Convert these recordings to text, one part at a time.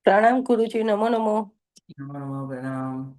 प्रणाम गुरुजी, नमो नमो। नमो नमो प्रणाम।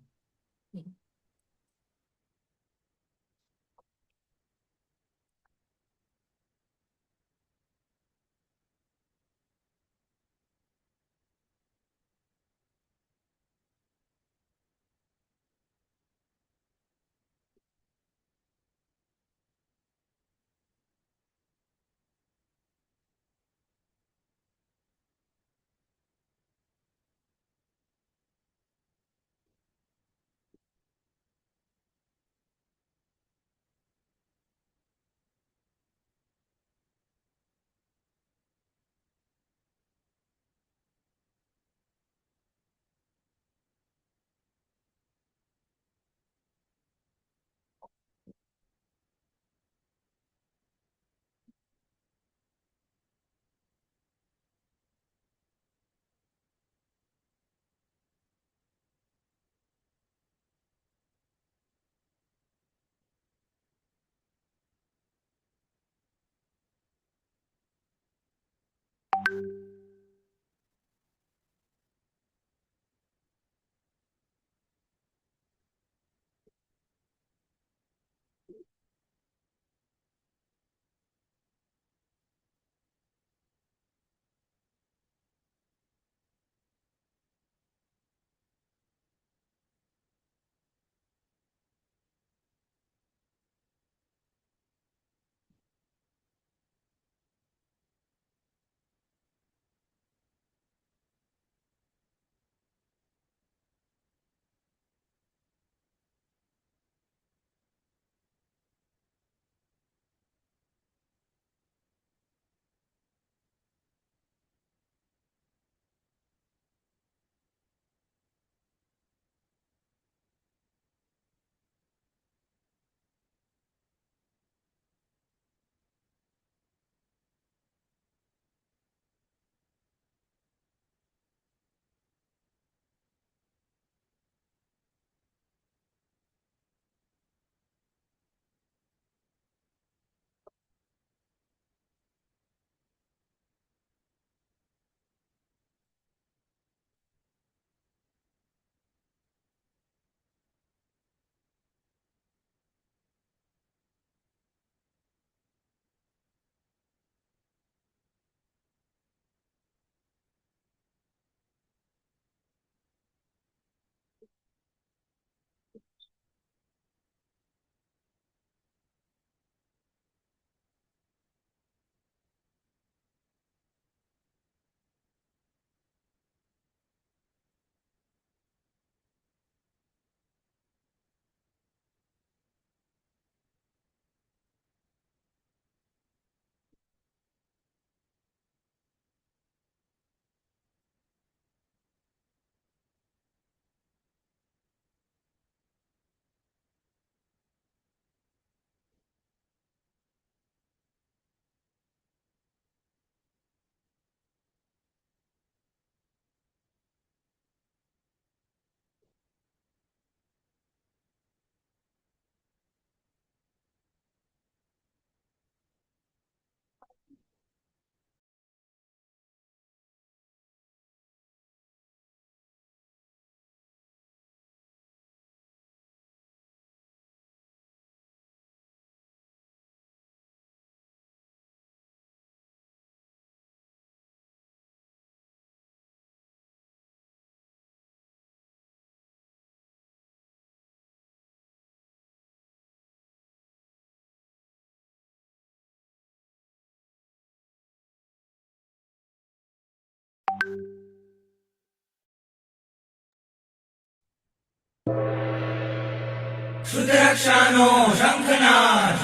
શુદ્રક્ષાનો શંખનાદ.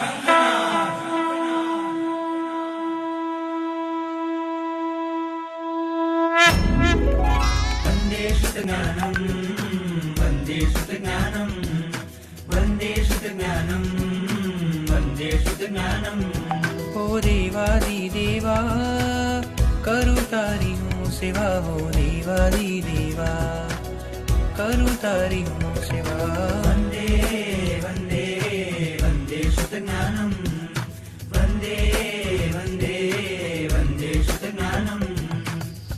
વંદે શુદ્ધજ્ઞાનમ, વંદે શુદ્ધજ્ઞાનમ, વંદે શુદ્ધજ્ઞાનમ, વંદે શુદ્ધજ્ઞાનમ. હો દેવાદિદેવા, કરું તારી હું સેવા. હો દેવાદિદેવા, કરું તારી હું સેવા. વંદે વંદે વંદે શુદ્ધજ્ઞાનમ, વંદે વંદે વંદે શુદ્ધજ્ઞાનમ.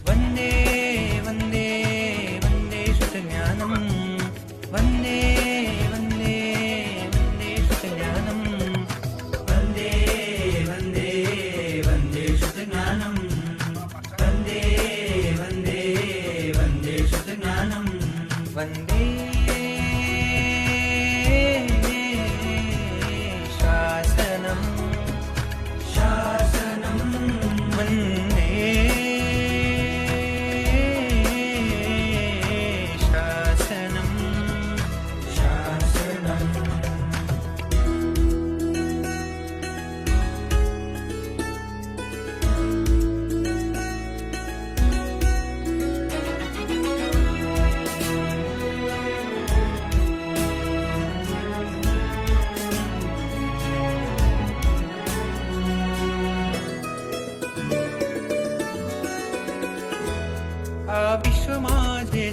વંદે વંદે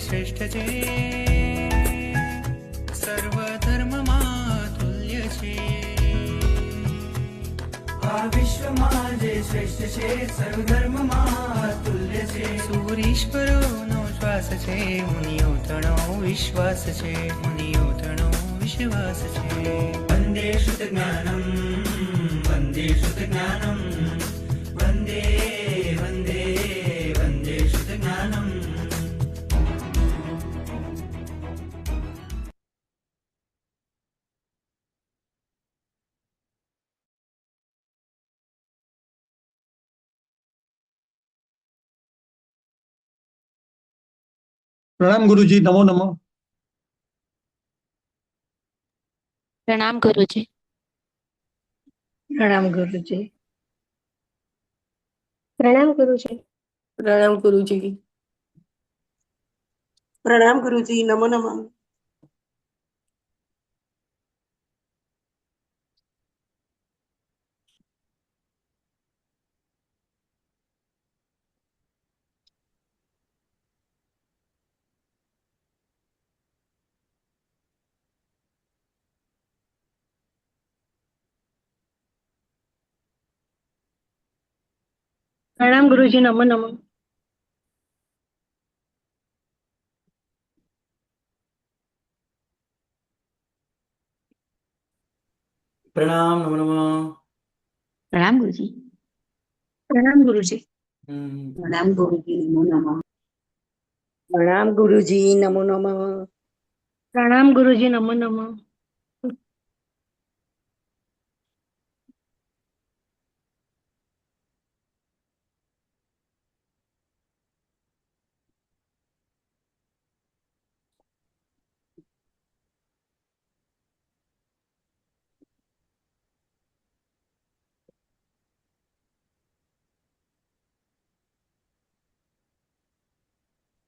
શ્રેષ્ઠ છે, સર્વ ધર્મમાં તુલ્ય છે. આ વિશ્વમાં જે શ્રેષ્ઠ છે, સર્વધર્મમાં તુલ્ય છે. સૂરીશ્વરોનો શ્વાસ છે, મુનિઓ તણો વિશ્વાસ છે, મુનિઓ તણો વિશ્વાસ છે. વંદે શુદ્ધ જ્ઞાનમ, વંદે શુદ્ધ જ્ઞાનમ, વંદે વંદે વંદે શુદ્ધ જ્ઞાનમ. પ્રણામ ગુરુજી, નમો નમઃ. પ્રણામ ગુરુજી. પ્રણામ ગુરુજી. પ્રણામ ગુરુજી. પ્રણામ ગુરુજી. પ્રણામ ગુરુજી. નમો નમઃ. પ્રણામ ગુરુજી. નમો નમઃ. પ્રણામ, નમો નમઃ. પ્રણામ ગુરુજી. પ્રણામ ગુરુજી. પ્રણામ ગુરુજી. નમો નમઃ. પ્રણામ ગુરુજી. નમો નમઃ. પ્રણામ ગુરુજી. નમો નમઃ.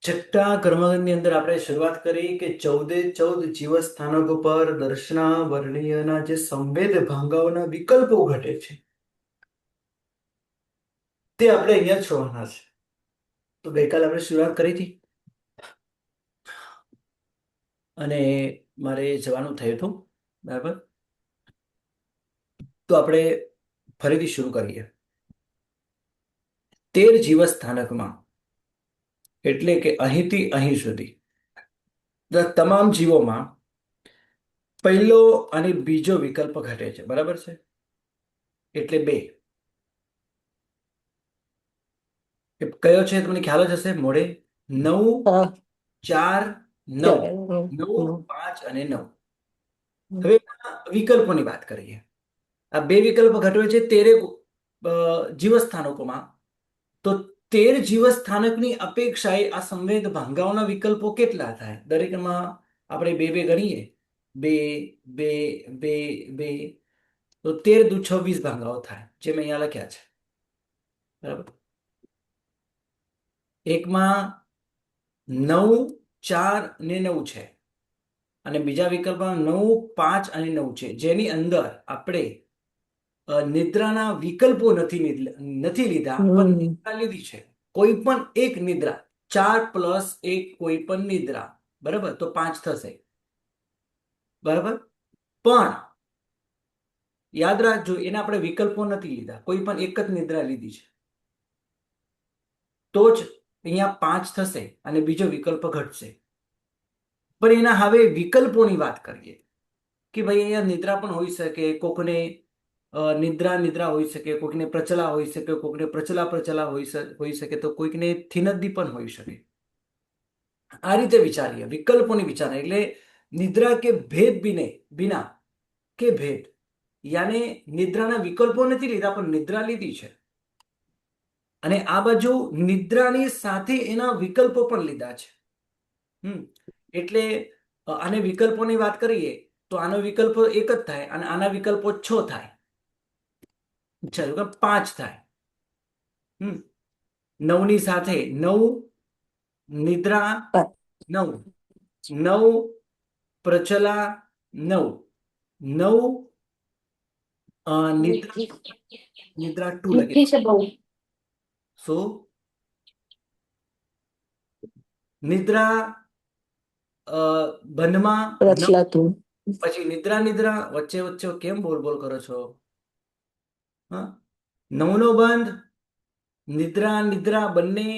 છઠ્ઠા કર્મની અંદર આપણે શરૂઆત કરી કે 14 જીવ સ્થાનકો પર દર્શના વર્ણનીયના જે સંવેદ ભાંગાઓના વિકલ્પો ઘટે છે તે આપણે અહીંયા જોવાના છે. તો ગઈકાલે આપણે શરૂઆત કરી હતી અને મારે જવાનું થયું હતું, બરાબર. તો આપણે ફરીથી શરૂ કરીએ. 13 જીવ સ્થાનકમાં એટલે કે અહીંથી અહીં સુધી તમામ જીવોમાં પહેલો અને બીજો વિકલ્પ ઘટે છે, બરાબર છે. એટલે 2. એ કયો છે તમને ખ્યાલ જ હશે મોડે. 9, 4, 9, 9, 5 અને 9. હવે વિકલ્પોની વાત કરીએ. આ 2 વિકલ્પો ઘટે છે 13 જીવસ્થાનકોમાં. તો 13 જીવસ્થાનકની અપેક્ષાએ આ સંવેદ ભાંગાઓના વિકલ્પો કેટલા થાય? દરેકમાં આપણે 2 ગણીએ, 2, 2, 2, 2, તો 13 દુ 26 ભાંગાઓ થાય, જે મેં અહીંયા લખ્યા છે, બરાબર. એકમાં 9, 4 અને 9 છે અને બીજા વિકલ્પમાં 9, 5 અને 9 છે, જેની અંદર આપણે નિદ્રાના વિકલ્પો નથી લીધા, પણ નિદ્રા લીધી છે. કોઈ પણ એક નિદ્રા, 4 પ્લસ 1 કોઈ પણ નિદ્રા, બરાબર, તો 5 થશે, બરાબર. પણ યાદ રાખજો, એના આપણે વિકલ્પો નથી લીધા, કોઈ પણ એક જ નિદ્રા લીધી છે, તો જ અહીંયા 5 થશે અને બીજો વિકલ્પ ઘટશે. પણ એના હવે વિકલ્પોની વાત કરીએ કે ભાઈ અહીંયા નિદ્રા પણ હોઈ શકે, કોકને નિદ્રા હોઈ શકે, કોઈકને પ્રચલા હોઈ શકે, કોઈકને પ્રચલા હોઈ શકે, તો કોઈકને થિનદ્દી પણ હોઈ શકે. આ રીતે વિચારીએ, વિકલ્પોની વિચારીએ. એટલે નિદ્રા કે ભેદ બિના કે ભેદ, યાને નિદ્રાના વિકલ્પો નથી લીધા પણ નિદ્રા લીધી છે, અને આ બાજુ નિદ્રાની સાથે એના વિકલ્પો પણ લીધા છે. એટલે આને વિકલ્પોની વાત કરીએ તો આનો વિકલ્પો 1 જ થાય અને આના વિકલ્પો 6 થાય, 5 થાય. 9 ની સાથે 9 નિદ્રા, 9 9 પ્રચલા, 9 9 નિદ્રા 2 લગે. સો નિદ્રા બંધમાં પ્રચલાતું પછી નિદ્રા નિદ્રા વચ્ચે વચ્ચે કેમ બોલ બોલ કરો છો? હા, નવનો બંધ, નિદ્રા નિદ્રા બંને,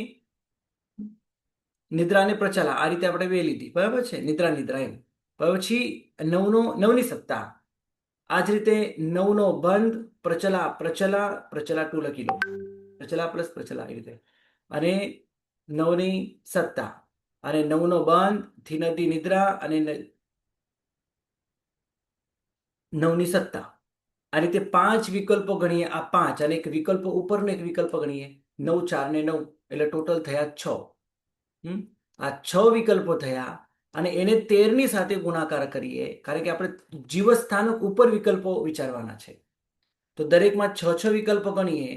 નિદ્રા અને પ્રચલા આ રીતે આપણે બે લીધી, બરાબર છે, નિદ્રા નિદ્રા એમ. પછી નવની સત્તા, આ જ રીતે નવનો બંધ, પ્રચલા પ્રચલા પ્રચલા 2 લખી લો, પ્રચલા પ્લસ પ્રચલા એ રીતે, અને નવની સત્તા, અને નવનો બંધ, થી નદી નિદ્રા, અને નવની સત્તા. આ રીતે 5 વિકલ્પો ગણીએ, આ 5, અને એક વિકલ્પો ઉપરનો એક વિકલ્પ ગણીએ, 9 4 ને 9 એટલે ટોટલ થયા 6. આ 6 વિકલ્પો થયા, અને એને 13 સાથે ગુણાકાર કરીએ, કારણ કે આપણે જીવસ્થાનક ઉપર વિકલ્પો વિચારવાના છે. તો દરેકમાં 6 વિકલ્પો ગણીએ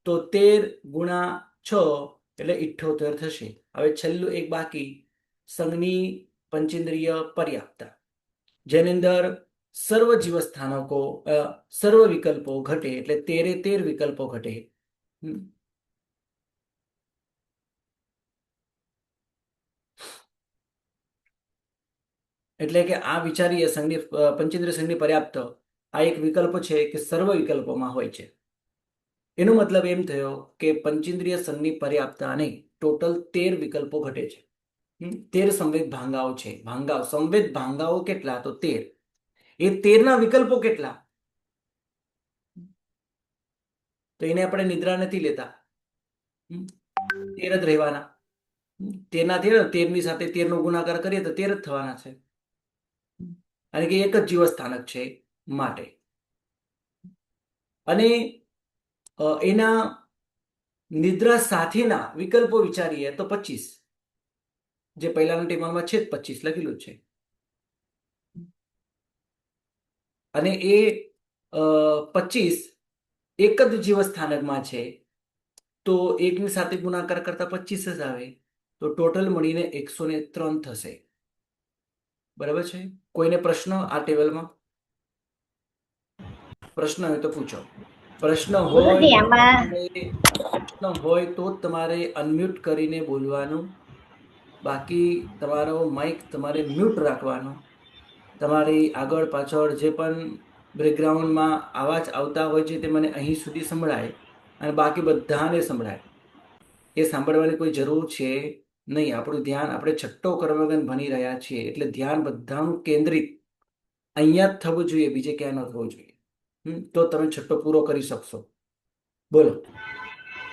તો 13 ગુણા 6 એટલે 78 થશે. હવે છેલ્લું એક બાકી, સંઘની પંચેન્દ્રિય પર્યાપ્તતા, જેની અંદર સર્વ જીવસ્થાનકો સર્વ વિકલ્પો ઘટે, એટલે 13 વિકલ્પો ઘટે. એટલે કે આ વિચારીએ સંઘની પંચેન્દ્રિય સંઘની પર્યાપ્ત, આ એક વિકલ્પ છે કે સર્વ વિકલ્પોમાં હોય છે. એનો મતલબ એમ થયો કે પંચેન્દ્રિય સંઘની પર્યાપ્તતા નહીં, ટોટલ 13 વિકલ્પો ઘટે છે. 13 સંવેદ ભાંગાઓ છે. સંવેદ ભાંગાઓ કેટલા? તો 13. એ 13 વિકલ્પો કેટલા? તો એને આપણે નિદ્રા નથી લેતા, 13 જ રહેવાના. 13 સાથે 13 નો ગુણાકાર કરીએ તો 13 જ થવાના છે, અને કે એક જ જીવસ્થાનક છે માટે. અને એના નિદ્રા સાથેના વિકલ્પો વિચારીએ તો 25, જે પહેલાના ટેબલમાં છે 25 લખેલું છે. અને એ 25 એક જ જીવસ્થાનકમાં છે, તો એકની સાથે ગુણાકાર કરતા 25 જ આવે, તો ટોટલ મળીને 103 થશે. બરાબર છે? કોઈને પ્રશ્ન આ ટેબલમાં? પ્રશ્ન હોય તો પૂછો. પ્રશ્ન હોય તો તમારે અનમ્યુટ કરીને બોલવાનું, બાકી તમારો માઇક તમારે મ્યુટ રાખવાનો. તમારી આગળ પાછળ જે પણ બેકગ્રાઉન્ડમાં અવાજ આવતા હોય છે તે મને અહીં સુધી સંભળાય, અને બાકી બધાને સંભળાય. એ સાંભળવાની કોઈ જરૂર છે નહીં. આપણું ધ્યાન, આપણે છઠ્ઠો કર્મગન ભણી રહ્યા છીએ, એટલે ધ્યાન બધાનું કેન્દ્રિત અહીંયા જ થવું જોઈએ, બીજે ક્યાંય ન થવું જોઈએ. તો તમે છઠ્ઠો પૂરો કરી શકશો. બોલો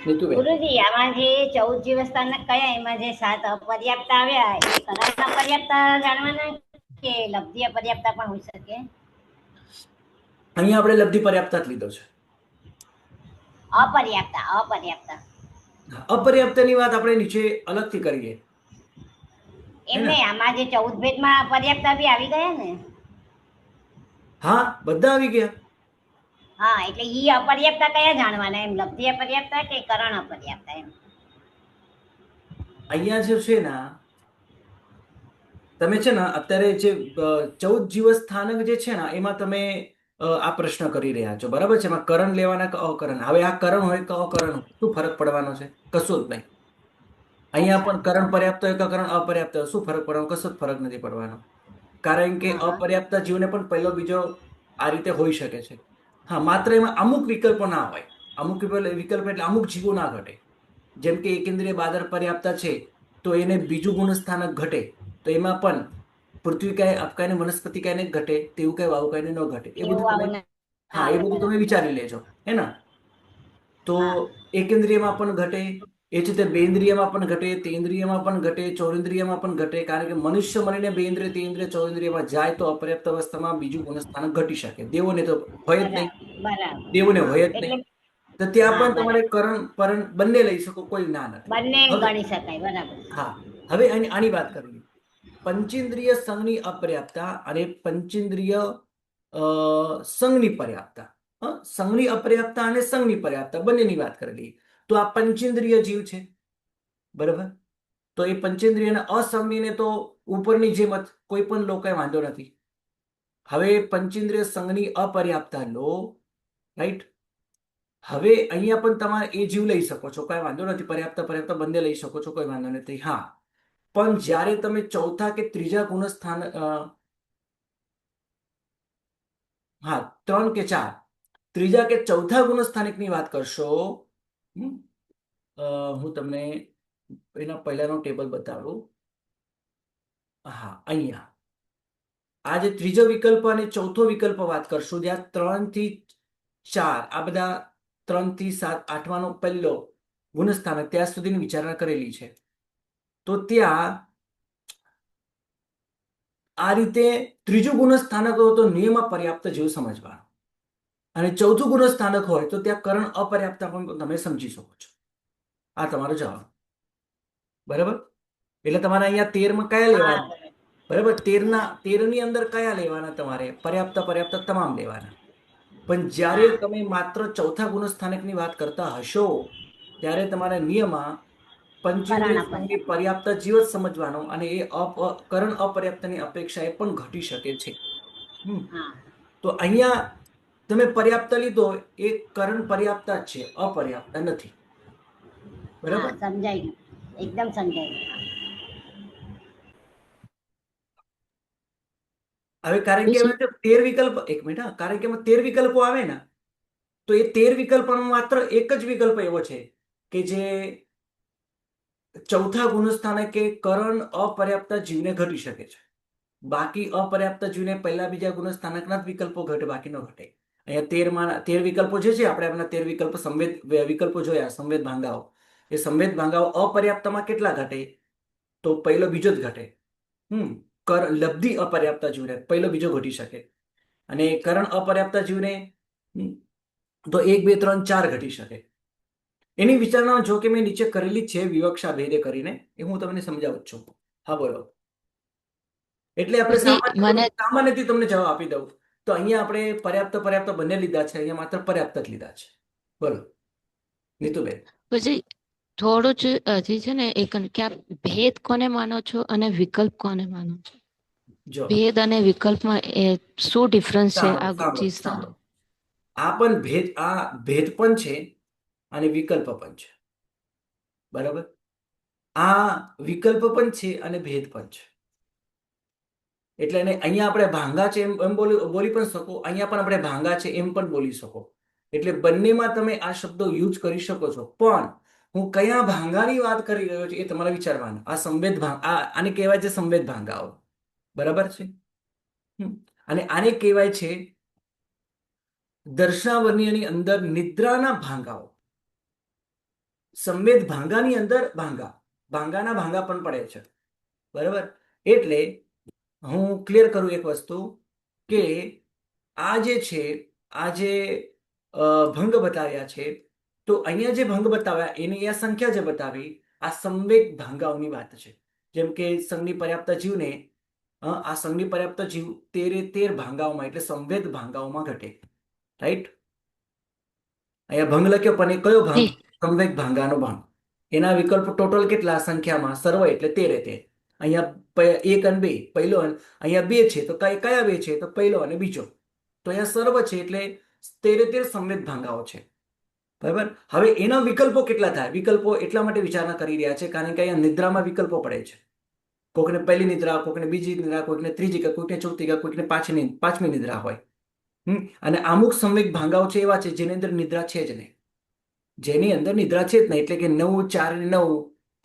નીતુબેન. ગુરુજી, આમાં જે 14 જીવસ્થાનક કયા, એમાં જે 7 અપર્યાપ્ત આવ્યા, એ કરાર અપર્યાપ્ત જાણવાના કે લબ્ધિ અપર્યાપ્ત પણ હોઈ શકે? અહીંયા આપણે લબ્ધિ પર્યાપ્ત જ લીધો છે. અપર્યાપ્તની વાત આપણે નીચે અલગથી કરીએ. એમને આમાં જે 14 ભેદમાં અપર્યાપ્ત બી આવી ગયા ને? હા, બધા આવી ગયા. હા, એટલે ઈ અપર્યાપ્ત કયા જાણવાના, એમ લબ્ધિ અપર્યાપ્ત કે કરણ અપર્યાપ્ત? એમ અહીંયા જે છે ને, તમે છે ને અત્યારે જે 14 જીવસ્થાનક જે છે ને, એમાં તમે આ પ્રશ્ન કરી રહ્યા છો, બરાબર છે? એમાં કરણ લેવાના કે અકરણ. હવે આ કરણ હોય કે અકરણ હોય, શું ફરક પડવાનો છે? કશું જ નહીં. અહીંયા પણ કરણ પર્યાપ્ત હોય કે કરણ અપર્યાપ્ત હોય, શું ફરક પડવાનો? કશો જ ફરક નથી પડવાનો, કારણ કે અપર્યાપ્ત જીવને પણ પહેલો બીજો આ રીતે હોઈ શકે છે. હા, માત્ર એમાં અમુક વિકલ્પો ના હોય. અમુક વિકલ્પ એટલે અમુક જીવો ના ઘટે. જેમ કે એકેન્દ્રિય બાદર પર્યાપ્ત છે, તો એને બીજું ગુણસ્થાનક ઘટે, તો એમાં પણ પૃથ્વી કાય, આપકાય, વનસ્પતિ કાય ઘટે, તેવું કઈ વાયુ કાય ન ઘટે. એ બધું તમે, હા, એ બધું તમે વિચારી લેજો, હે ને? તો એકેન્દ્રિયમાં પણ ઘટે, એ જ રીતે બેન્દ્રિયમાં પણ ઘટે, તેન્દ્રિયમાં પણ ઘટે, ચોરેન્દ્રિયમાં પણ ઘટે. કારણ કે મનુષ્ય મળીને બેન્દ્રિય, તેન્દ્રિય, ચોરેન્દ્રિયમાં જાય તો અપર્યાપ્ત અવસ્થામાં બીજું ગુણસ્થાનક ઘટી શકે. દેવોને તો હોય જ નહીં, દેવોને હોય જ નહીં. તો ત્યાં પણ તમારે કરણ પરણ બંને લઈ શકો, કોઈ ના નથી, બંને ગણી શકાય. બરાબર. હા. હવે આની વાત કરીએ. પંચેન્દ્રિય સંઘની અપર્યાપ્તતા અને પંચેન્દ્રિય સંઘની પર્યાપ્તતા. સંઘની અપર્યાપ્તતા અને સંઘની પર્યાપ્તતા બંનેની વાત કરી લઈએ. તો આ પંચેન્દ્રિય જીવ છે, બરાબર? તો એ પંચેન્દ્રિયના અસંગનીને તો ઉપરની જેમ જ કોઈ પણ લો, કઈ વાંધો નથી. હવે પંચેન્દ્રિય સંઘની અપર્યાપ્તતા લો, રાઈટ? હવે અહીંયા પણ તમારે એ જીવ લઈ શકો છો, કઈ વાંધો નથી. પર્યાપ્ત બંને લઈ શકો છો, કોઈ વાંધો નથી. હા, પણ જ્યારે તમે ચોથા કે ત્રીજા ગુણસ્થાન હા 3 કે 4 ત્રીજા કે ચોથા ગુણસ્થાનિકની વાત કરશો, હમ, હું તમને એના પહેલાનો ટેબલ બતાડું. હા, અહીંયા આ જે ત્રીજો વિકલ્પ અને ચોથો વિકલ્પ વાત કરશું, જ્યાં 3 થી 4 આ બધા 3 થી 7 8માંનો પહેલો ગુણસ્થાનક ત્યાં સુધીની વિચારણા કરેલી છે. તો ત્યાં આ રીતે ત્રીજું ગુણસ્થાનક હોય તો નિયમ અપર્યાપ્ત જેવું સમજવાનું, અને ચોથું ગુણસ્થાનક હોય તો ત્યાં કરણ અપર્યાપ્ત પણ તમે સમજી શકો છો. આ તમારો જવાબ. બરાબર? એટલે તમારે અહીંયા 13માં કયા લેવાના? બરાબર, 13ની અંદર કયા લેવાના? તમારે પર્યાપ્ત પર્યાપ્ત તમામ લેવાના. પણ જ્યારે તમે માત્ર ચોથા ગુણસ્થાનકની વાત કરતા હશો ત્યારે તમારા નિયમમાં પંચેન્દ્રિય સંગે પર્યાપ્ત જીવ જ સમજવાનો, અને એ કરણ અપર્યાપ્તની અપેક્ષા એ પણ ઘટી શકે છે. તો અહીંયા તમે પર્યાપ્ત લીધો, એ કરણ પર્યાપ્ત જ છે, અપર્યાપ્ત નથી. બરાબર? સમજાય, એકદમ સમજાય. હવે કારણ કે એમાં 13 વિકલ્પ, એક મિનિટ, હા, કારણ કે એમાં 13 વિકલ્પો આવે ને, તો એ 13 વિકલ્પોનો માત્ર એક જ વિકલ્પ એવો છે કે જે ચોથા ગુણસ્થાનકે કરણ અપર્યાપ્ત જીવને ઘટી શકે છે. બાકી અપર્યાપ્ત જીવને પહેલા બીજા ગુણસ્થાનકના જ વિકલ્પો ઘટે, બાકી ન ઘટે. અહીંયા 13 વિકલ્પો જે છે, આપણે આપણા 13 વિકલ્પ વિકલ્પો જોયા, સંવેદ ભાંગાઓ. એ સંવેદ ભાંગાઓ અપર્યાપ્તમાં કેટલા ઘટે? તો પહેલો બીજો જ ઘટે. લબ્ધિ અપર્યાપ્ત જીવને પહેલો બીજો ઘટી શકે, અને કરણ અપર્યાપ્ત જીવને તો 1 2 3 4 ઘટી શકે. એની વિચારણા જો કે મેં નીચે કરેલી છે, વિવક્ષા ભેદે કરીને, એ હું તમને સમજાવું છું. હા, બોલો. એટલે આપણે સામાન્યથી તમને જવાબ આપી દઉં તો અહીંયા આપણે પર્યાપ્ત પર્યાપ્ત બંને લીધા છે, અહીંયા માત્ર પર્યાપ્ત જ લીધા છે. બોલો નીતુબેન. પછી થોડું જ હજી છે ને, એક કે આપ ભેદ કોને માનો છો અને વિકલ્પ કોને માનો છો? જો ભેદ અને વિકલ્પમાં શું ડિફરન્સ છે? આ સાંભળો, ચીજ સાંભળો. આ ભેદ પણ છે અને વિકલ્પ પણ છે. બરાબર? આ વિકલ્પ પણ છે અને ભેદ પણ છે. એટલે અહીંયા આપણે ભાંગા છે એમ બોલી પણ શકો, અહીંયા પણ આપણે ભાંગા છે એમ પણ બોલી શકો. એટલે બંનેમાં તમે આ શબ્દો યુઝ કરી શકો છો. પણ હું કયા ભાંગાની વાત કરી રહ્યો છું એ તમારે વિચારવાનું. આ સંવેદ આને કહેવાય છે સંવેદ ભાંગાઓ. બરાબર છે? અને આને કહેવાય છે દર્શાવર્ણ્યની અંદર નિદ્રાના ભાંગાઓ. સંવેદ ભાંગાની અંદર ભાંગાના ભાંગા પણ પડે છે. બરાબર? એટલે હું ક્લિયર કરું એક વસ્તુ કે આ જે છે, આ જે ભંગ બતાવ્યા છે, તો અહીંયા જે ભંગ બતાવ્યા એની આ સંખ્યા જે બતાવી, આ સંવેદ ભાંગાઓની વાત છે. જેમ કે સંઘની પર્યાપ્ત જીવને, આ સંઘની પર્યાપ્ત જીવ 13 ભાંગાઓમાં, એટલે સંવેદ ભાંગાઓમાં ઘટે. રાઈટ? અહીંયા ભંગ લખ્યો પણ એ કયો ભાંગ? સંવેદ ભાંગાનો ભાંગ. એના વિકલ્પ ટોટલ કેટલા સંખ્યામાં? સર્વ એટલે 13. અહીંયા 1 અને 2 પહેલો, અહીંયા 2 છે તો કયા 2 છે? તો પહેલો અને બીજો. તો અહીંયા સર્વ છે એટલે 13 સંવેદ ભાંગાઓ છે. બરાબર? હવે એના વિકલ્પો કેટલા થાય? વિકલ્પો એટલા માટે વિચારણા કરી રહ્યા છે કારણ કે અહીંયા નિદ્રામાં વિકલ્પો પડે છે. કોઈકને પહેલી નિદ્રા, કોઈકને બીજી નિદ્રા, કોઈકને ત્રીજી, કે કોઈકને ચોથી, કે કોઈકને પાંચમી નિદ્રા હોય. અને અમુક સંવેદ ભાંગાઓ છે એવા છે જેની અંદર નિદ્રા છે જ નહીં. જેની અંદર નિદ્રા છે જ નહીં, એટલે કે 9 4 ને 9,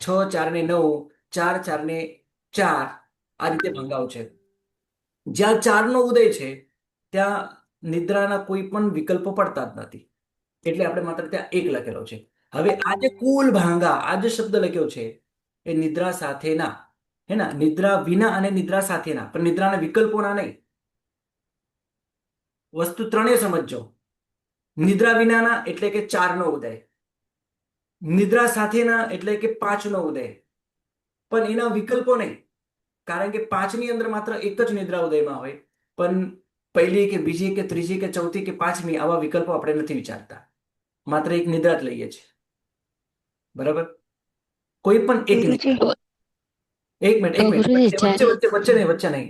6 4 ને 9, 4 4 ને 4, આ રીતે ભંગાઓ છે. જ્યાં 4 નો ઉદય છે ત્યાં નિદ્રાના કોઈ પણ વિકલ્પો પડતા જ નથી. એટલે આપણે માત્ર ત્યાં 1 લખેલો છે. હવે આ જે કુલ ભાંગા, આ જે શબ્દ લખ્યો છે એ નિદ્રા સાથેના, હે ના, નિદ્રા વિના અને નિદ્રા સાથેના, પણ નિદ્રાના વિકલ્પોના નહીં. વસ્તુ ત્રણેય સમજજો. નિદ્રા વિનાના એટલે કે 4 નો ઉદય, નિદ્રા સાથેના એટલે કે 5 નો ઉદય, પણ એના વિકલ્પો નહીં. કારણ કે 5 ની અંદર માત્ર એક જ નિદ્રા ઉદયમાં હોય, પણ પહેલી કે બીજી કે ત્રીજી કે ચોથી કે 5મી આવા વિકલ્પો આપણે નથી વિચારતા. માત્ર એક નિદ્રા જ લઈએ છીએ. બરાબર? કોઈ પણ એક મિનિટ વચ્ચે નહીં.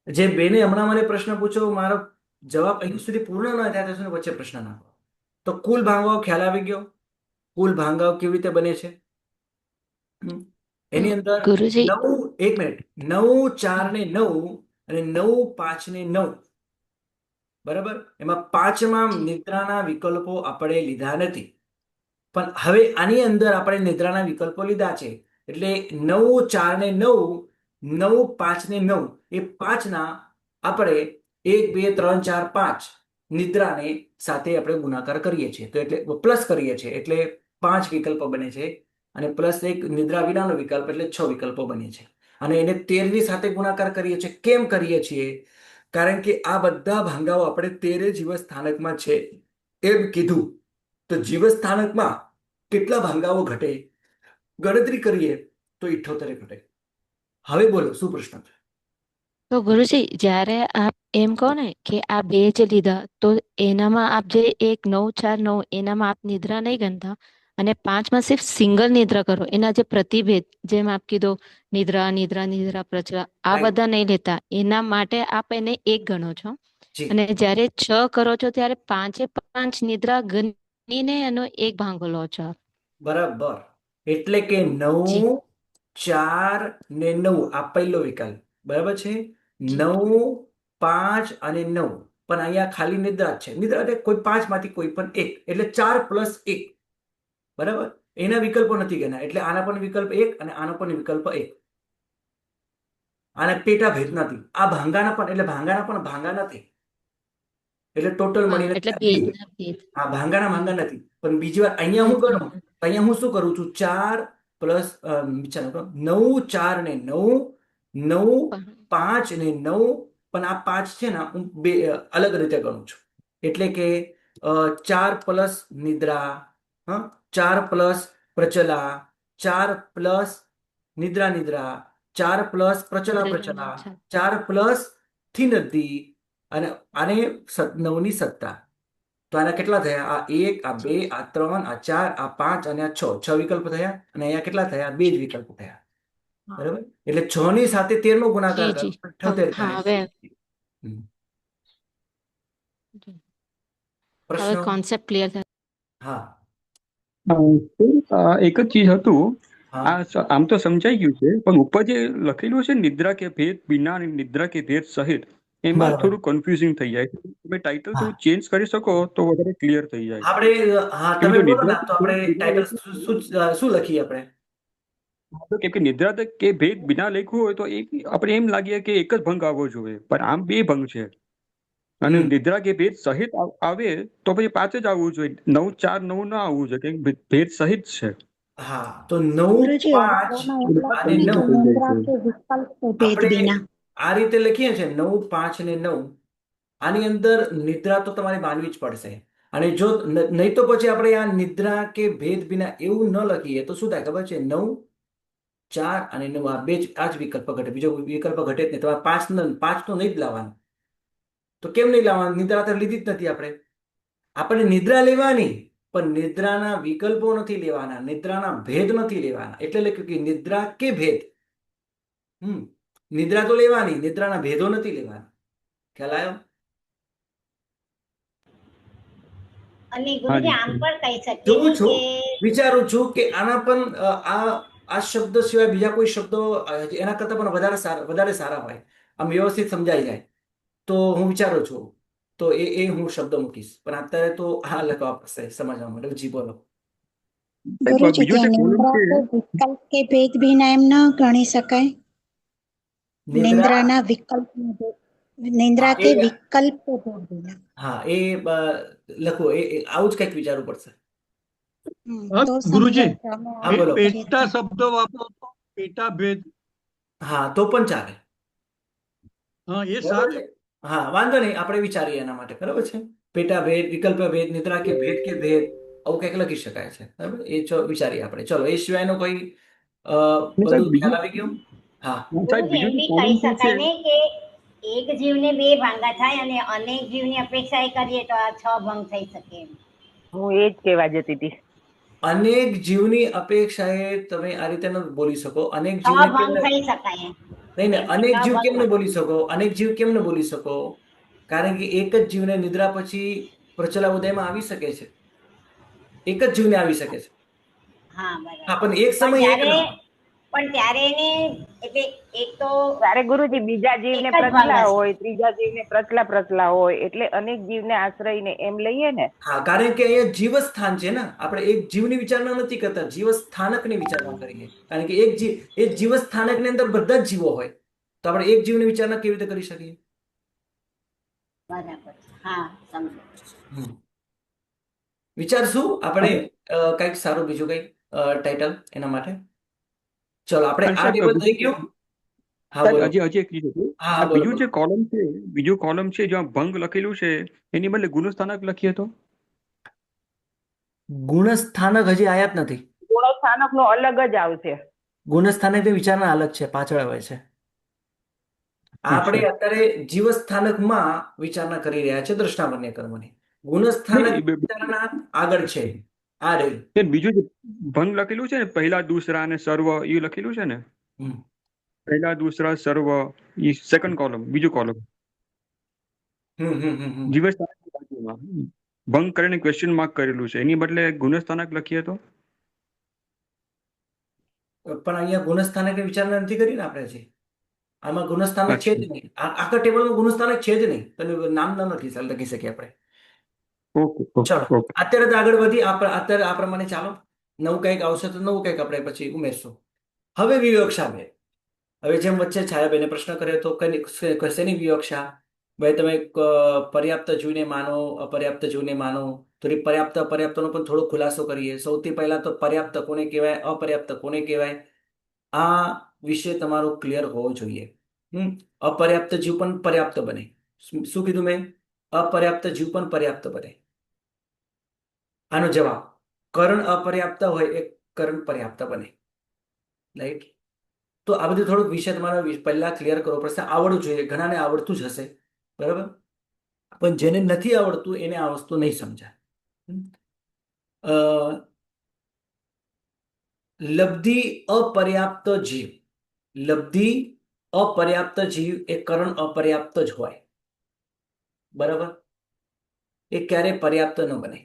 જે બેને હમણાં મને પ્રશ્ન પૂછ્યો, મારો જવાબ અહીં સુધી પૂર્ણ ન થાય ત્યાં સુધી વચ્ચે પ્રશ્ન નાખો. તો કુલ ભાંગાઓ ખ્યાલ આવી ગયો? કુલ ભાંગાઓ કેવી રીતે બને છે? એની અંદર ગુરુજી 9, 1 મિનિટ, 9, 4 ને 9 અને 9, 5 ને 9. બરાબર? એમાં 5માં નિદ્રાના વિકલ્પો આપણે લીધા નથી, પણ હવે આની અંદર આપણે નિદ્રાના વિકલ્પો લીધા છે. એટલે 9, 4 ને 9, 9, 5 ને 9, એ 5ના આપણે 1, 2, 3, 4, 5 નિદ્રાને સાથે આપણે ગુણાકાર કરીએ છીએ, તો એટલે પ્લસ કરીએ છીએ, એટલે 5 વિકલ્પો બને છે, અને પ્લસ 1 નિદ્રા વિનાનો વિકલ્પ એટલે 6 વિકલ્પો બને છે. અને એને 13ની સાથે ગુણાકાર કરીએ છીએ. કેમ કરીએ છીએ? કારણ કે આ બધા ભાંગાઓ આપણે 13 જીવ સ્થાનકમાં છે એમ કીધું. તો જીવ સ્થાનકમાં કેટલા ભાંગાઓ ઘટે ગણતરી કરીએ તો 78 ઘટે. હવે બોલો, શું પ્રશ્ન છે? તો ગુરુજી જ્યારે આપ એમ કહો ને કે આ બે જે લીધા તો એનામાં આપ જે 1, 9, 4, 9 એનામાં આપ નિદ્રા નહીં ગણતા અને 5માં સિર્ફ સિંગલ નિદ્રા કરો, એના જે પ્રતિભેદ જેમ આપ કીધો નિદ્રા નિદ્રા નિદ્રા પ્રચલા આ Right. બધા નહીં લેતા, એના માટે આપ એને 1 ગણો છો. જી, અને જ્યારે 6 કરો છો ત્યારે 5 નિદ્રા ગણીને એનો 1 ભાંગો લો છો આપ. બરાબર. એટલે કે જી 9, 4 ને 9 આ પહેલો વિકલ્પ. બરાબર છે? 9, 5 અને 9, પણ અહીંયા ખાલી નિદ્રા જ છે. નિદ્રા એટલે કોઈ 5માંથી કોઈ પણ એક, એટલે 4 પ્લસ 1. બરાબર? એના વિકલ્પો નથી ગણ્યા, એટલે આના પણ વિકલ્પ 1 અને આનો પણ વિકલ્પ 1. આને પેટા ભેદ નથી. આ ભાંગાના પણ ભાંગા નથી, એટલે ટોટલ મળીને એટલે 2. ભેદના ભેદ. હા, ભાંગા નથી. પણ બીજી વાર અહીંયા હું કરું, અહીંયા હું શું કરું છું? 4 પ્લસ 9, 4 ને 9, 9, 5 ને 9, પણ આ 5 છે ને હું બે અલગ રીતે ગણું છું. એટલે કે 4 પ્લસ નિદ્રા, 4 પ્લસ પ્રચલા, 4 પ્લસ નિદ્રા નિદ્રા, 4 પ્લસ પ્રચલા પ્રચલા, 4 પ્લસ થિનદ્દી, અને આને 9ની સત્તા. તો આના કેટલા થયા? આ 1, આ 2, આ 3, આ 4, આ 5 અને આ 6 વિકલ્પ થયા. અને અહીંયા કેટલા થયા? 2 જ વિકલ્પ થયા. બરાબર? એટલે 6 ની સાથે 13 નો ગુણાકાર જી કરો, જી 78 હા થાય. હવે હમ. હવે પ્રશ્ન? કોન્સેપ્ટ ક્લિયર થાય. હા, એક જ ચીજ હતું. હા, આમ તો સમજાઈ ગયું છે, પણ ઉપર જે લખેલું છે નિદ્રા કે ભેદ બિના અને નિદ્રા કે ભેદ સહિત, એમાં બરાબર. થોડું કન્ફ્યુઝિંગ થઈ જાય છે. તમે ટાઇટલ હા, થોડું ચેન્જ કરી શકો તો વધારે ક્લિયર થઈ જાય. આપણે હા કેમ તમે કે બોલો નિદ્રા ને, તો આપણે ટાઇટલ શું લખીએ આપણે? કેમ કે નિદ્રા કે ભેદ બિના લખ્યું હોય તો આપણે એમ લાગીએ કે એક જ ભંગ આવવો જોઈએ, પણ આમ 2 ભંગ છે. અને હમ. નિદ્રા કે ભેદ સહિત આવે તો પછી 5 જ આવવું જોઈએ, 9, 4, 9 ના આવવું જોઈએ, કેમ કે ભેદ સહિત છે. હા, તો 9, 5 અને 9 આપણે આ રીતે લખીએ છીએ, 9, 5 અને 9. આની અંદર નિદ્રા તો તમારે માનવી જ પડશે. અને જો નહીં તો પછી આપણે આ નિદ્રા કે ભેદ વિના એવું ન લખીએ તો શું થાય ખબર છે? 9, 4 અને 9 આ જ વિકલ્પ ઘટે, બીજો વિકલ્પ ઘટે જ નહીં. તમારે 5 તો નહીં જ લાવવાનું. તો કેમ નહીં લાવવાનું? નિદ્રા તો લીધી જ નથી આપણે. આપણે નિદ્રા લેવાની, પણ નિદ્રાના વિકલ્પો નથી લેવાના, નિદ્રાના ભેદ નથી લેવાના. એટલે લખ્યું કે નિદ્રા કે ભેદ. નિદ્રા તો લેવાની, નિદ્રાના ભેદો નથી લેવાના. ખ્યાલ આવ્યો? અને ગુરુજી આમ પણ કહી જોઉં શકીએ છું, કે વિચારું છું કે આના પણ આ શબ્દ સિવાય બીજા કોઈ શબ્દો એના કરતા પણ વધારે સારા હોય, આમ વ્યવસ્થિત સમજાઈ જાય. તો હું વિચારું છું, તો એ હું શબ્દ મૂકીશ. પણ અત્યારે તો આ લખવા પડશે સમજવા માટે. જી બોલો. ગુરુજી, બીજું જે ત્યાં કોલમ નિંદ્રા છે, કે વિકલ્પ કે ભેદ વિના એમ ન ગણી શકાય? નિદ્રા, નિંદ્રાના વિકલ્પ નિંદ્રા હા, કે એ વિકલ્પ ભેદ વિના. હા એ લખો, આવું જ કંઈક વિચારવું પડશે. તો ગુરુજી, સમજાય અમે હા, બોલો. પેટા શબ્દ વાપરો તો પેટા ભેદ. હા, તો પણ ચાલે. હા, એ બરાબર સારું. છે? હા, વાંધો નહીં, આપણે વિચારીએ એના માટે. બરાબર છે? પેટા ભેદ, વિકલ્પ ભેદ, નિદ્રા કે ભેદ, આવું કંઈક લખી શકાય છે. બરાબર? એ વિચારીએ આપણે. ચલો, એ સિવાયનો કોઈ બધું ખ્યાલ આવી ગયો? હા, સાહેબ ગુરુજી એમ બીજું જે બી કોલમ કહી છે, શકાય ને કે એક જીવને 2 ભાંગા થાય અને અનેક જીવની અપેક્ષા કરીએ તો આ 6 ભંગ થઈ શકે એમ. હું એ જ કહેવા જતી હતી. અનેક જીવની અપેક્ષાએ તમે આ રીતે ન બોલી શકો. અનેક 6 જીવને કેમ ભંગ થઈ શકાય એમ. નહીં, એમ અનેક 6 જીવ કેમ ભંગ ન બોલી શકો? અનેક જીવ કેમ ન બોલી શકો? કારણ કે એક જ જીવને નિદ્રા પછી પ્રચલા ઉદયમાં આવી શકે છે. એક જ જીવને આવી શકે છે. હા, હા, બરાબર. પણ એક પણ સમય એક ન જ્યારે હોય. પણ ત્યારે એને એટલે એક તો ત્યારે ગુરુજી બીજા જીવને એક જ ભંગ પ્રચલા હશે. હોય, ત્રીજા જીવને પ્રચલા હોય, એટલે અનેક જીવને આશ્રયને એમ લઈએ ને. હા, કારણ કે અહીંયા જીવસ્થાન છે ને, આપણે એક જીવની વિચારણા નથી કરતા, જીવસ્થાનકની વિચારણા કરીએ. કારણ કે એ જીવસ્થાનકની અંદર બધા જ જીવો હોય, તો આપણે એક જીવની વિચારણા કેવી રીતે કરી શકીએ? બરાબર. હા, સમજો. વિચારશું આપણે કંઈક સારું, બીજું કંઈક ટાઇટલ એના માટે. ચલો, આપણે અને આ સાહેબ, ટેબલ થઈ ગયું. હા, સાહેબ, બોલો. હજી એક ચીજ હતું. હા, આ બોલો, બીજું બોલો. જે કોલમ છે, બીજું કોલમ છે જ્યાં ભંગ લખેલું છે, એની બદલે ગુણસ્થાનક લખીએ તો? ગુણસ્થાનક હજી આયા જ નથી. ગુણસ્થાનક નો અલગ જ આવશે. ગુણસ્થાનકની વિચારણા અલગ છે, પાછળ આવે છે. આપણે અચ્છા. અત્યારે જીવસ્થાનકમાં વિચારણા કરી રહ્યા છે દ્રષ્ટાવન્ય કર્મની. ગુણસ્થાનક નહીં, વિચારણા આગળ છે. આ રહી. બેન, બીજું જે ભંગ લખેલું છે ને, પહેલા દૂસરા અને સર્વ, એ લખેલું છે ને, હમ. પહેલા દૂસરા સર્વ, એ સેકન્ડ કોલમ, બીજું કોલમ. હમ, હમ, હમ, હમ. જીવસ્થાનકની બાજુમાં ભંગ કરીને ક્વેશ્ચન માર્ક કરેલું છે, એની બદલે ગુણસ્થાનક લખીએ તો? પણ અહીંયા ગુણસ્થાનકની વિચારણા નથી કરી ને આપણે હજી. આમાં ગુણસ્થાનક છે અચ્છા. જ નહીં. આખા ટેબલમાં ગુણસ્થાનક છે જ નહીં. તમે નામ ન લખી શકીએ આપણે. ઓકે, ચલો, ઓકે, ઓકે. અત્યારે તો આગળ વધી. અત્યારે આ પ્રમાણે ચાલો. નવું કંઈક આવશે તો નવું કંઈક આપણે પછી ઉમેરશું. હવે વિવક્ષા બે. હવે જેમ વચ્ચે છાયાબેને પ્રશ્ન કર્યો તો શેની વિવક્ષા? ભાઈ, તમે પર્યાપ્ત જીવને માનો, અપર્યાપ્ત જીવને માનો. થોડી પર્યાપ્ત અપર્યાપ્તનો પણ થોડો ખુલાસો કરીએ. સૌથી પહેલા તો પર્યાપ્ત કોને કહેવાય, અપર્યાપ્ત કોને કહેવાય, આ વિશે તમારો ક્લિયર હોવો જોઈએ. અપર્યાપ્ત જીવ પણ પર્યાપ્ત બને. શું કીધું મેં? અપર્યાપ્ત જીવ પણ પર્યાપ્ત બને. આનો જવાબ, કરણ અપર્યાપ્ત હોય એ કરણ પર્યાપ્ત બને. રાઈટ? તો આ બધું થોડુંક વિષય તમારે પહેલા ક્લિયર કરવો પડશે. આવડવું જોઈએ. ઘણાને આવડતું જ હશે, બરાબર, પણ જેને નથી આવડતું એને આ વસ્તુ નહીં સમજાય. લબ્ધિ અપર્યાપ્ત જીવ, લબ્ધિ અપર્યાપ્ત જીવ એ કરણ અપર્યાપ્ત જ હોય, બરાબર. એ ક્યારે પર્યાપ્ત ન બને.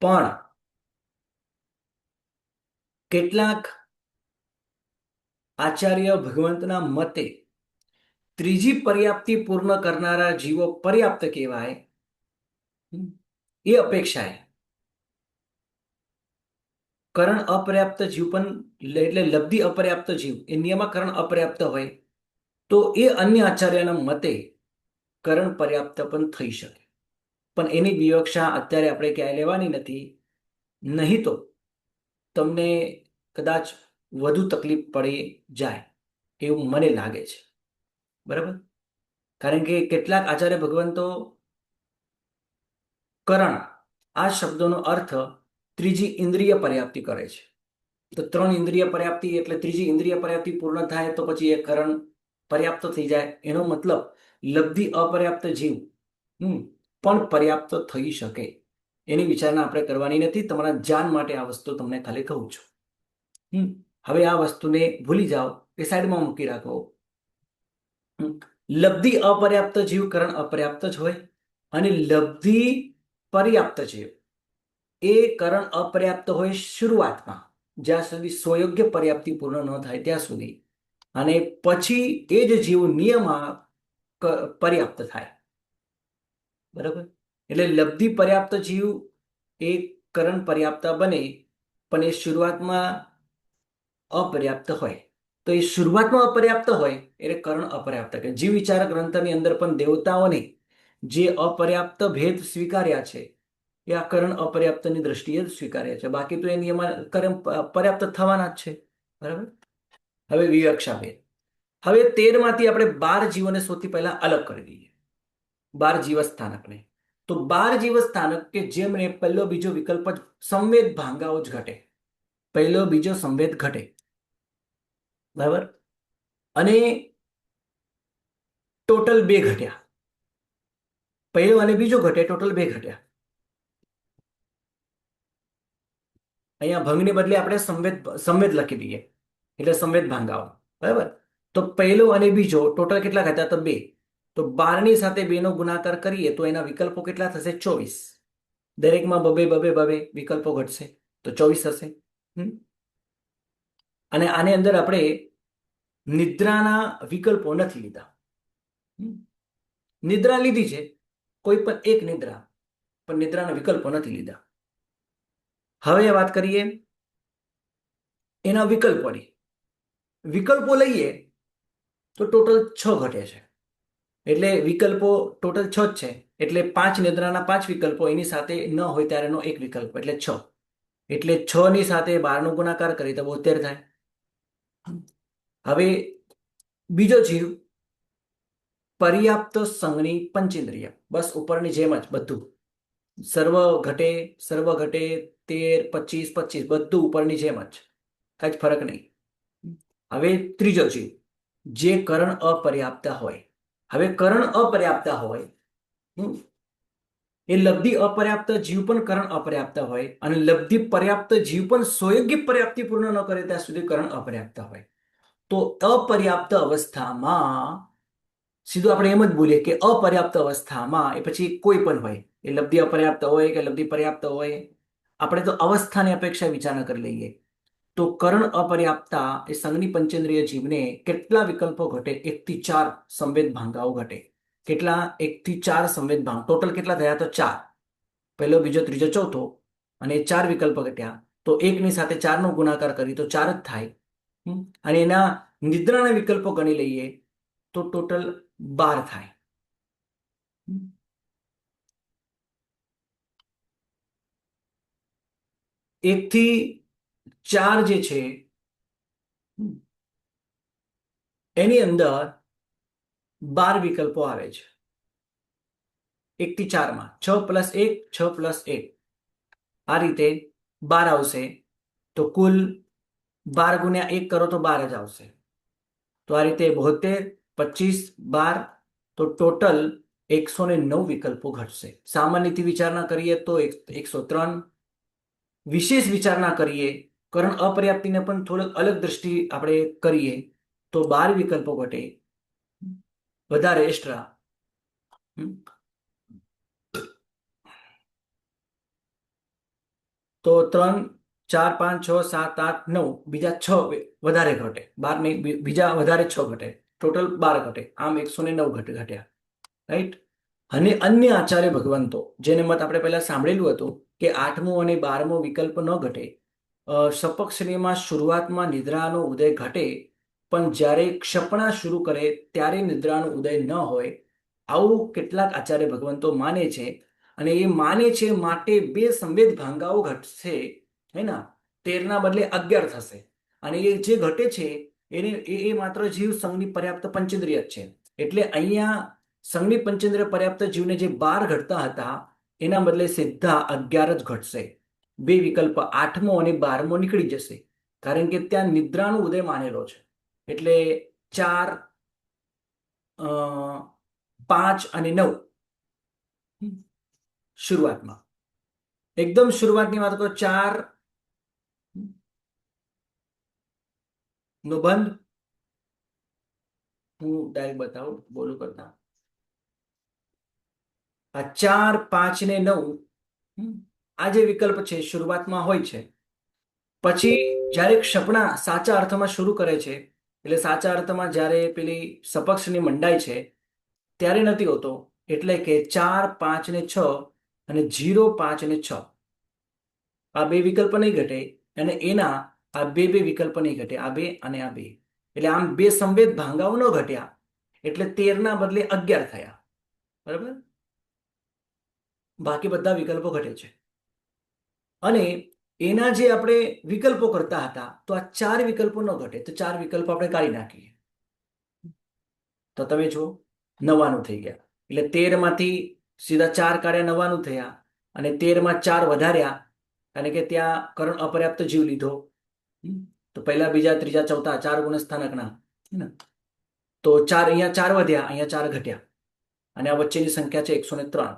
પણ કેટલાક આચાર્ય ભગવંતના મતે ત્રીજી પર્યાપ્તિ પૂર્ણ કરનારા જીવો પર્યાપ્ત કહેવાય. એ અપેક્ષાએ કરણ અપર્યાપ્ત જીવ પણ, એટલે લબ્ધિ અપર્યાપ્ત જીવ એ નિયમકરણ અપર્યાપ્ત હોય તો એ અન્ય આચાર્યના મતે કરણ પર્યાપ્ત પણ થઈ શકે. પણ એની વિવક્ષા અત્યારે આપણે ક્યાંય લેવાની નથી. નહીં તો તમને કદાચ વધુ તકલીફ પડી જાય એવું મને લાગે છે, બરાબર. કારણ કે કેટલાક આચાર્ય ભગવંતો કરણ આ શબ્દોનો અર્થ ત્રીજી ઇન્દ્રિય પર્યાપ્તિ કરે છે. તો 3 ઇન્દ્રિય પર્યાપ્તિ એટલે ત્રીજી ઇન્દ્રિય પર્યાપ્તિ પૂર્ણ થાય તો પછી એ કરણ પર્યાપ્ત થઈ જાય. એનો મતલબ લબ્ધિ અપર્યાપ્ત જીવ પણ પર્યાપ્ત થઈ શકે. એની વિચારણા આપણે કરવાની નથી. તમારા જ્ઞાન માટે આ વસ્તુ તમને ખાલી કહું છું. હવે આ વસ્તુને ભૂલી જાઓ, એ સાઈડમાં મૂકી રાખો. લબ્ધિ અપર્યાપ્ત જીવ કરણ અપર્યાપ્ત જ હોય, અને લબ્ધિ પર્યાપ્ત જીવ એ કરણ અપર્યાપ્ત હોય શરૂઆતમાં, જ્યાં સુધી સ્વયોગ્ય પર્યાપ્તિ પૂર્ણ ન થાય ત્યાં સુધી, અને પછી એ જ જીવ નિયમમાં પર્યાપ્ત થાય, બરાબર. એટલે લબ્ધિ પર્યાપ્ત જીવ એ કરણ પર્યાપ્ત બને, પણ એ શરૂઆતમાં અપર્યાપ્ત હોય. તો એ શરૂઆતમાં અપર્યાપ્ત હોય એટલે કરણ અપર્યાપ્ત કહે. જીવ વિચાર ગ્રંથની અંદર પણ દેવતાઓને જે અપર્યાપ્ત ભેદ સ્વીકાર્યા છે એ આ કરણ અપર્યાપ્તની દ્રષ્ટિએ જ સ્વીકાર્યા છે. બાકી તો એ નિયમ કરણ પર્યાપ્ત થવાના જ છે, બરાબર. હવે વિવક્ષા ભેદ. હવે 13 માંથી આપણે 12 જીવોને સૌથી પહેલા અલગ કરી દઈએ. 12 જીવસ્થાનકને. તો 12 જીવસ્થાનક કે જેમને પહેલો બીજો વિકલ્પ જ સંવેદ ભાંગાઓ જ ઘટે. પહેલો બીજો સંવેદ ઘટે, બરાબર. અને ટોટલ 2 ઘટ્યા. પહેલો અને બીજો ઘટે, ટોટલ 2 ઘટ્યા. અહીંયા ભંગને બદલે આપણે સંવેદ લખી દઈએ, એટલે સંવેદ ભાંગાઓ, બરાબર. તો પહેલો અને બીજો ટોટલ કેટલા ઘટ્યા? તો 2. તો 12 સાથે 2 નો ગુણાકાર કરીએ તો એના વિકલ્પો કેટલા થશે? 24. દરેકમાં બબે વિકલ્પો ઘટશે તો 24 હશે. અને આની અંદર આપણે નિદ્રાના વિકલ્પો નથી લીધા. નિદ્રા લીધી છે, કોઈ પણ એક નિદ્રા, પણ નિદ્રાના વિકલ્પો નથી લીધા. હવે વાત કરીએ એના વિકલ્પોની. વિકલ્પો લઈએ તો ટોટલ 6 ઘટે છે. એટલે વિકલ્પો ટોટલ 6 જ છે. એટલે 5 નિદ્રાના 5 વિકલ્પો, એની સાથે ન હોય ત્યારેનો એક વિકલ્પ, એટલે 6. એટલે 6 ની સાથે 12 નો ગુણાકાર કરીએ તો 72 થાય. હવે બીજો જીવ પર્યાપ્ત સંજ્ઞી પંચેન્દ્રિય, બસ ઉપરની જેમ જ બધું, સર્વ ઘટે 13, 25, 25 બધું ઉપરની જેમ જ, કઈ જ ફરક નહીં. હવે ત્રીજો જીવ જે કરણ અપર્યાપ્ત હોય. હવે કરણ અપર્યાપ્ત હોય, એ લબ્ધિ અપર્યાપ્ત જીવ પણ કરણ અપર્યાપ્ત હોય, અને લબ્ધિ પર્યાપ્ત જીવ પણ સ્વયોગ્ય પર્યાપ્તિ પૂર્ણ ન કરે ત્યાં સુધી કરણ અપર્યાપ્ત હોય. તો અપર્યાપ્ત અવસ્થામાં સીધું આપણે એમ જ બોલીએ કે અપર્યાપ્ત અવસ્થામાં, એ પછી કોઈ પણ હોય, એ લબ્ધિ અપર્યાપ્ત હોય કે લબ્ધિ પર્યાપ્ત હોય, આપણે તો અવસ્થાની અપેક્ષા વિચારણા કરી લઈએ. તો કરણ અપર્યાપ્તા એ સંજ્ઞી પંચેન્દ્રિય જીવને કેટલા વિકલ્પો ઘટે? 1 થી 4 સંવેદ ભાંગાઓ ઘટે. કેટલા? 1 થી 4 સંવેદ ભાંગ. ટોટલ કેટલા થયા? તો 4. પહેલો, બીજો, ત્રીજો, ચોથો, અને 4 વિકલ્પ ઘટ્યા. તો 1 ની સાથે 4 નો ગુણાકાર કરી તો 4 જ થાય. અને એના નિદ્રાના વિકલ્પો ગણી લઈએ તો ટોટલ 12 થાય. એક થી 4 જે છે એની અંદર 12 વિકલ્પો આવે છે. 1 થી 4 માં 6 + 1, 6 + 1, આ રીતે 12 આવશે. તો કુલ 12 ગુણ્યા 1 કરો તો 12 જ આવશે. તો આ રીતે 72, 25, 12, તો ટોટલ 109 વિકલ્પો ઘટશે. સામાન્યથી વિચારણા કરીએ તો 103. વિશેષ વિચારણા કરીએ, કરણ અપર્યાપ્તિને પણ થોડોક અલગ દ્રષ્ટિ આપણે કરીએ તો 12 વિકલ્પો ઘટે, વધારે એક્સ્ટ્રા. તો 3, 4, 5, 6, 7, 8, 9, બીજા 6 વધારે ઘટે. 12 નહીં, બીજા વધારે 6 ઘટે, ટોટલ 12 ઘટે. આમ 109 ઘટ્યા. રાઈટ. અને અન્ય આચાર્ય ભગવંતો, જેને મત આપણે પહેલા સાંભળેલું હતું કે 8મો અને 12મો વિકલ્પ ન ઘટે. સપક શ્રેણીમાં શરૂઆતમાં નિદ્રાનો ઉદય ઘટે, પણ જ્યારે ક્ષપણા શરૂ કરે ત્યારે નિદ્રાનો ઉદય ન હોય, આવું કેટલાક આચાર્ય ભગવંતો માને છે. અને એ માને છે માટે 2 સંવેદ ભાંગાઓ ઘટશે, હે ના, 13 ના બદલે 11 થશે. અને એ જે ઘટે છે એને એ માત્ર જીવ સંજ્ઞી પર્યાપ્ત પંચેન્દ્રિય જ છે. એટલે અહીંયા સંજ્ઞી પંચેન્દ્રિય પર્યાપ્ત જીવને જે 12 ઘટતા હતા એના બદલે સીધા 11 જ ઘટશે. 2 વિકલ્પ 8મો અને 12મો નીકળી જશે, કારણ કે ત્યાં નિદ્રાનો ઉદય માનેલો છે. એટલે 4, 5 અને 9 શરૂઆતમાં, એકદમ શરૂઆતની વાત કરો, 4 નો બંધ. હું ડાયરેક્ટ બતાવું બોલું કરતા. આ 4, 5 ને 9 આ જે વિકલ્પ છે શરૂઆતમાં હોય છે. પછી જ્યારે ક્ષપણા સાચા અર્થમાં શરૂ કરે છે, એટલે સાચા અર્થમાં જ્યારે પેલી સપક્ષની મંડાય છે ત્યારે નથી હોતો. એટલે કે 4, 5 ને 6 અને 0, 5 અને 6 આ 2 વિકલ્પ નહીં ઘટે, અને એના આ 2 વિકલ્પ નહીં ઘટે, આ 2 અને આ 2. એટલે આમ 2 સંવેદ ભાંગાઓ ન ઘટ્યા, એટલે 13 ના બદલે 11 થયા. બરાબર. બાકી બધા વિકલ્પો ઘટે છે. અને એના જે આપણે વિકલ્પો કરતા હતા, તો આ 4 વિકલ્પો ન ઘટે, તો 4 વિકલ્પો આપણે કાઢી નાખીએ. તો તમે જુઓ 99 થઈ ગયા. એટલે 13 માંથી સીધા 4 કાઢ્યા, 99 થયા. અને 13 માં 4 વધાર્યા, કારણ કે ત્યાં કરણ અપર્યાપ્ત જીવ લીધો. તો પહેલા, બીજા, ત્રીજા, ચોથા 4 ગુણસ્થાનકના, તો 4 અહીંયા 4 વધ્યા, અહીંયા 4 ઘટ્યા. અને આ વચ્ચેની સંખ્યા છે 103.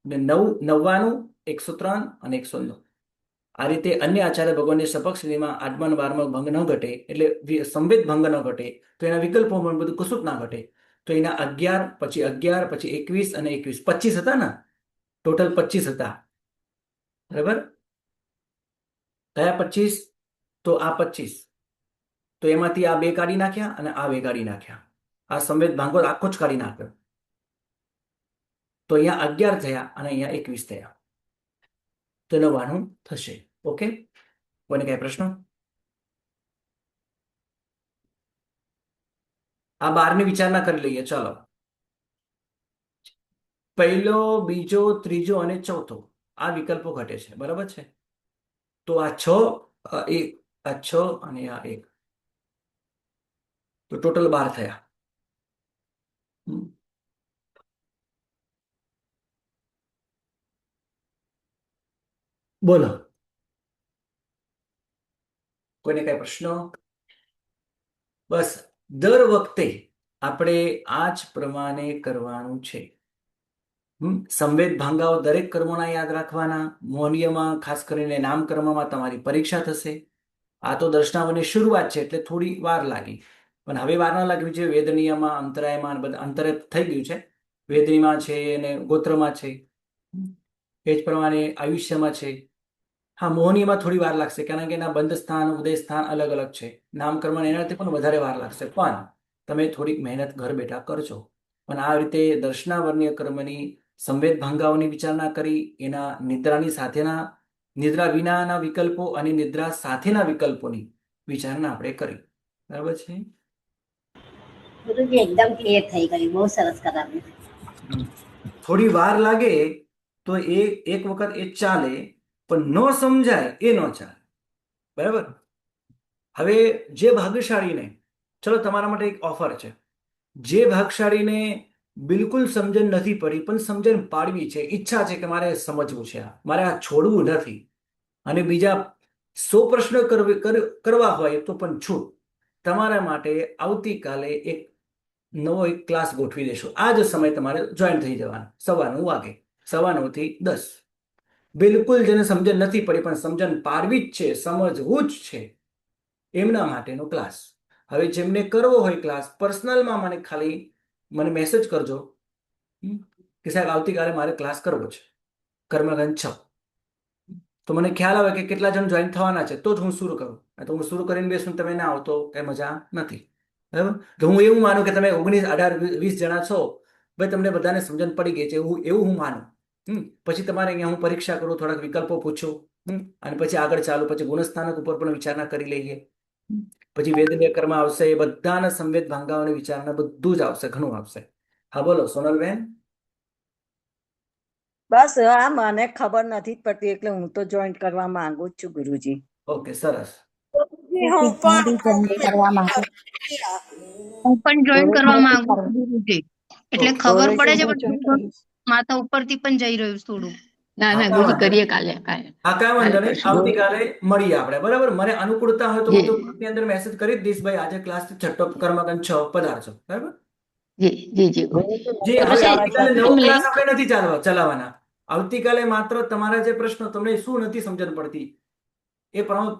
અને 99, 103 અને 109. આ રીતે અન્ય આચાર્ય ભગવાનની સપક્ષ શ્રેણીમાં 8મા અને 12મા ભંગ ન ઘટે, એટલે સંવેદ ભંગ ન ઘટે, તો એના વિકલ્પોમાં બધું કશું જ ના ઘટે. તો એના 11, પછી 11, પછી 21 અને 21, 25 હતા ને, ટોટલ 25 હતા. બરાબર. કયા 25? તો આ 25. તો એમાંથી આ બે કાઢી નાખ્યા અને આ બે કાઢી નાખ્યા. આ સંવેદ ભાંગો આખો જ કાઢી નાખ્યો. તો અહીંયા 11 થયા અને અહીંયા 21 થયા. તો 99 થશે. ઓકે, કોઈને કઈ પ્રશ્ન? આ 12 ની વિચારણા કરી લઈએ. ચાલો, પહેલો, બીજો, ત્રીજો અને ચોથો આ વિકલ્પો ઘટે છે. બરાબર છે? તો આ 6, આ 1, આ 6 અને આ 1, તો ટોટલ 12 થયા. બોલો, કોઈને કઈ પ્રશ્ન? બસ દર વખતે આપણે આ જ પ્રમાણે કરવાનું છે. સંવેદ ભાંગાઓ દરેક કર્મોના યાદ રાખવાના. મોહનીયમાં ખાસ કરીને નામકર્મમાં તમારી પરીક્ષા થશે. આ તો દર્શનાવની શરૂઆત છે એટલે થોડી વાર લાગી, પણ હવે વાર ન લાગવી છે. વેદનીયમાં, અંતરાયમાં બધા અંતરે થઈ ગયું છે. વેદનીમાં છે અને ગોત્રમાં છે, એ જ પ્રમાણે આયુષ્યમાં છે. હા, મોહનીયમાં થોડી વાર લાગશે કારણ કે એના બંધ સ્થાન, ઉદય સ્થાન અલગ અલગ છે. નામકર્મ એનાથી પણ વધારે વાર લાગશે, પણ તમે થોડીક મહેનત ઘર બેઠા કરજો. પણ આ રીતે દર્શનાવર્ણીય કર્મની સંવેદ ભાંગાઓની વિચારણા કરી, એના નિદ્રાની સાથેના, નિદ્રા વિનાના વિકલ્પો અને નિદ્રા સાથેના વિકલ્પોની વિચારણા આપણે કરી. બરાબર છે? ગુરુજી એકદમ ક્લિયર થઈ ગયું, બહુ સરસ કરાવ્યું. થોડી વાર લાગે તો એક વખત એ ચાલે, પણ ન સમજાય એ ન ચાલે. બરાબર? હવે જે ભાગ્યશાળીને, ચલો તમારા માટે એક ઓફર છે. જે ભાગશાળીને બિલકુલ સમજણ નથી પડી પણ સમજણ પાડવી છે, ઈચ્છા છે કે મારે સમજવું છે, મારે આ છોડવું નથી, અને બીજા 100 પ્રશ્ન કરવા હોય તો પણ છૂટ. તમારા માટે આવતીકાલે એક નવો એક ક્લાસ ગોઠવી દેશો. આ જ સમય તમારે જોઈન થઈ જવાનું. 9:15 વાગે, 9:15 થી 10. બિલકુલ જેને સમજણ નથી પડી પણ સમજણ પાડવી જ છે, સમજવું જ છે, એમના માટેનો ક્લાસ. હવે જેમને કરવો હોય ક્લાસ, પર્સનલમાં મને મેસેજ કરજો કે સાહેબ આવતીકાલે મારે ક્લાસ કરવો છે, કર્મગંજ 6. તો મને ખ્યાલ આવે કે કેટલા જણ જોઈન થવાના છે, તો જ હું શરૂ કરું. તો હું શરૂ કરીને બેસું, તમે ના આવો તો કઈ મજા નથી. બરાબર? તો હું એવું માનું કે તમે 19, 18, 20 જણા છો, ભાઈ તમને બધાને સમજણ પડી ગઈ છે, એવું હું માનું. પછી તમારે અહીંયા હું પરીક્ષા કરું, થોડાક વિકલ્પો પૂછું, અને પછી આગળ ચાલુ, પછી ગુણસ્થાનક ઉપર પણ વિચારણા કરી લઈએ. પછી વેદનીય કર્મ આવશે, બધાના સંવેદ ભાંગાઓની વિચારણા બધું જ આવશે, ઘણું આવશે. હા બોલો સોનલબેન. બસ આ મને ખબર નથી પડતી એટલે હું તો જોઈન કરવા માંગુ જ છું ગુરુજી. ઓકે, સરસ. હું પણ જોઈન કરવા માંગુ છું ગુરુજી. એટલે ખબર પડે છે પણ માથા ઉપરથી પણ જઈ રહ્યું છે થોડું. ના ના ગુરુજી કરીએ કાલે. હા, કાંઈ વાંધો નહીં, આવતીકાલે મળીએ આપણે. બરાબર? મને અનુકૂળતા હોય તો હું તો ગ્રુપની અંદર મેસેજ કરી જ દઈશ, ભાઈ આજે ક્લાસ 6 કર્મગંજ 6 પધારજો. બરાબર? જી જી જી જી. હવે આવતીકાલે નવો ક્લાસ આપણે નથી ચલાવવાના. આવતીકાલે માત્ર તમારા જે પ્રશ્નો, તમને શું નથી સમજણ પડતી એ પ્રમાણે